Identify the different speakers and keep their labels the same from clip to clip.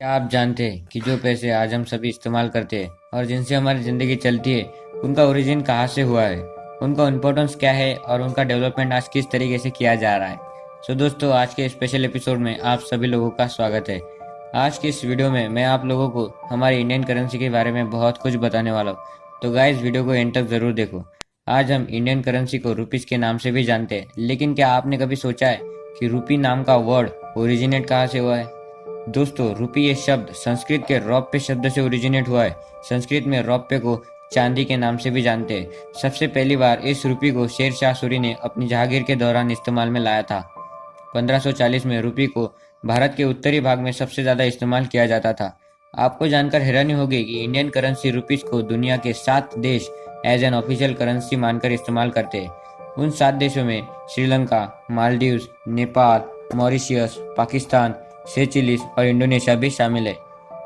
Speaker 1: क्या आप जानते हैं कि जो पैसे आज हम सभी इस्तेमाल करते हैं और जिनसे हमारी ज़िंदगी चलती है, उनका ओरिजिन कहाँ से हुआ है, उनका इम्पोर्टेंस क्या है और उनका डेवलपमेंट आज किस तरीके से किया जा रहा है। सो दोस्तों, आज के स्पेशल एपिसोड में आप सभी लोगों का स्वागत है। आज की इस वीडियो में मैं आप लोगों को हमारी इंडियन करेंसी के बारे में बहुत कुछ बताने वाला हूँ, तो गाइस वीडियो को एंड तक ज़रूर देखो। आज हम इंडियन करेंसी को रुपीज़ के नाम से भी जानते हैं, लेकिन क्या आपने कभी सोचा है कि रुपी नाम का वर्ड ओरिजिनेट कहाँ से हुआ है? दोस्तों, रुपी ये शब्द संस्कृत के रौप्य शब्द से ओरिजिनेट हुआ है। संस्कृत में रौप्य को चांदी के नाम से भी जानते हैं। सबसे पहली बार इस रुपी को शेर शाह सूरी ने अपनी जहांगीर के दौरान इस्तेमाल में लाया था। 1540 में रुपी को भारत के उत्तरी भाग में सबसे ज्यादा इस्तेमाल किया जाता था। आपको जानकर हैरानी होगी कि इंडियन करेंसी रुपीज को दुनिया के 7 देश एज एन ऑफिशियल करेंसी मानकर इस्तेमाल करते हैं। उन 7 देशों में श्रीलंका, मालदीव्स, नेपाल, मॉरिशियस, पाकिस्तान, सेचिलिस और इंडोनेशिया भी शामिल है।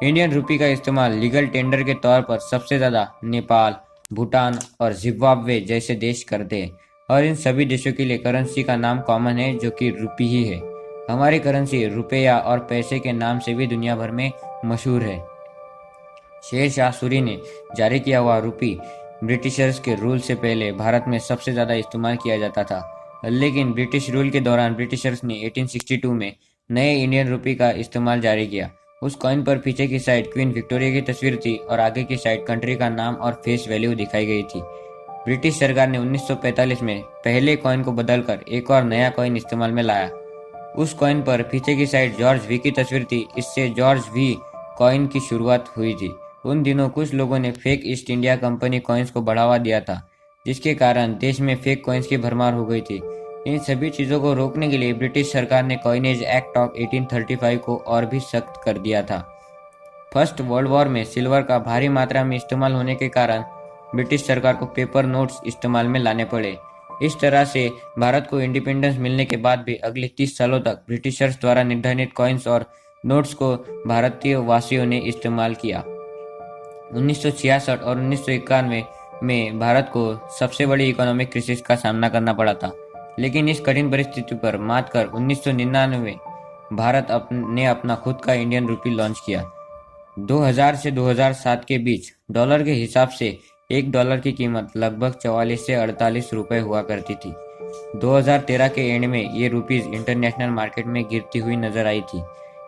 Speaker 1: इंडियन रुपी का इस्तेमाल लीगल टेंडर के तौर पर सबसे ज्यादा नेपाल, भूटान और जिम्बाब्वे जैसे देश करते हैं, और इन सभी देशों के लिए करेंसी का नाम कॉमन है, जो कि रुपी ही है। हमारी करेंसी रुपया और पैसे के नाम से भी दुनिया भर में मशहूर है। शेर शाह सूरी ने जारी किया हुआ रुपी ब्रिटिशर्स के रूल से पहले भारत में सबसे ज्यादा इस्तेमाल किया जाता था, लेकिन ब्रिटिश रूल के दौरान ब्रिटिशर्स ने 1862 में नए इंडियन रुपी का इस्तेमाल जारी किया। उस कॉइन पर पीछे की साइड क्वीन विक्टोरिया की तस्वीर थी और आगे की साइड कंट्री का नाम और फेस वैल्यू दिखाई गई थी। ब्रिटिश सरकार ने 1945 में पहले कॉइन को बदलकर एक और नया कॉइन इस्तेमाल में लाया। उस कॉइन पर पीछे की साइड जॉर्ज वी की तस्वीर थी। इससे जॉर्ज वी कॉइन की शुरुआत हुई थी। उन दिनों कुछ लोगों ने fake east India company coins को बढ़ावा दिया था, जिसके कारण देश में फेक कॉइन्स की भरमार हो गई थी। इन सभी चीजों को रोकने के लिए ब्रिटिश सरकार ने कॉइनेज एक्ट ऑफ 1835 को और भी सख्त कर दिया था। फर्स्ट वर्ल्ड वॉर में सिल्वर का भारी मात्रा में इस्तेमाल होने के कारण ब्रिटिश सरकार को पेपर नोट्स इस्तेमाल में लाने पड़े। इस तरह से भारत को इंडिपेंडेंस मिलने के बाद भी अगले 30 सालों तक ब्रिटिशर्स द्वारा निर्धारित कॉइन्स और नोट्स को भारतीय वासियों ने इस्तेमाल किया। 1966 और 1991 में भारत को सबसे बड़ी इकोनॉमिक क्राइसिस का सामना करना पड़ा था, लेकिन इस कठिन परिस्थिति पर मात कर 1999 भारत ने अपना खुद का इंडियन रुपी लॉन्च किया। 2000 से 2007 के बीच डॉलर के हिसाब से $1 की कीमत लगभग 44 से 48 रुपए हुआ करती थी। 2013 के एंड में ये रुपीज इंटरनेशनल मार्केट में गिरती हुई नजर आई थी।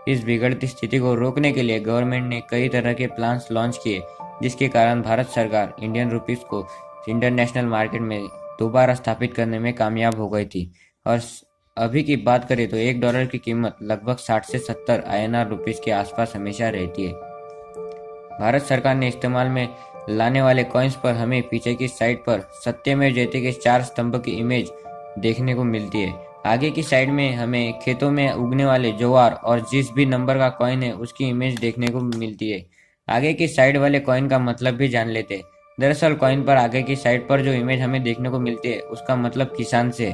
Speaker 1: इस बिगड़ती स्थिति को रोकने के लिए गवर्नमेंट ने कई तरह के प्लान्स लॉन्च किए, जिसके कारण भारत सरकार इंडियन रुपीस को इंटरनेशनल मार्केट में दोबारा स्थापित करने में कामयाब हो गई थी। और अभी की बात करें तो $1 की कीमत लगभग 60 से 70 INR रुपीस के आसपास हमेशा रहती है। भारत सरकार ने इस्तेमाल में लाने वाले कॉइन्स पर हमें पीछे की साइड पर सत्यमेव जयते के 4 स्तंभ की इमेज देखने को मिलती है। आगे की साइड में हमें खेतों में उगने वाले ज्वार और जिस भी नंबर का कॉइन है उसकी इमेज देखने को मिलती है। आगे की साइड वाले कॉइन का मतलब भी जान लेते हैं। दरअसल कॉइन पर आगे की साइड पर जो इमेज हमें देखने को मिलती है उसका मतलब किसान से है।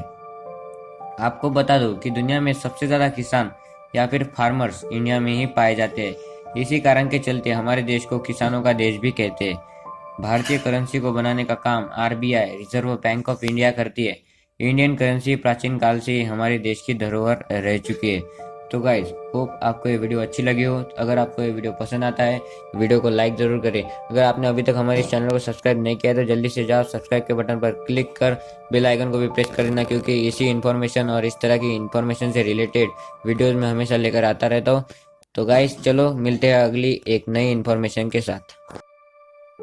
Speaker 1: आपको बता दूं कि दुनिया में सबसे ज्यादा किसान या फिर फार्मर्स इंडिया में ही पाए जाते हैं। इसी कारण के चलते हमारे देश को किसानों का देश भी कहते हैं। भारतीय करेंसी को बनाने का काम RBI reserve bank of India करती है। इंडियन करेंसी प्राचीन काल से ही हमारे देश की धरोहर रह चुकी है। तो गाइज, होप आपको ये वीडियो अच्छी लगी हो। अगर आपको ये वीडियो पसंद आता है वीडियो को लाइक जरूर करें। अगर आपने अभी तक हमारे इस चैनल को सब्सक्राइब नहीं किया है तो जल्दी से जाओ, सब्सक्राइब के बटन पर क्लिक कर बेल आइकन को भी प्रेस कर देना, क्योंकि इसी इन्फॉर्मेशन और इस तरह की इन्फॉर्मेशन से रिलेटेड वीडियोज में हमेशा लेकर आता रहता हूँ। तो गाइज, चलो मिलते हैं अगली एक नई इन्फॉर्मेशन के साथ।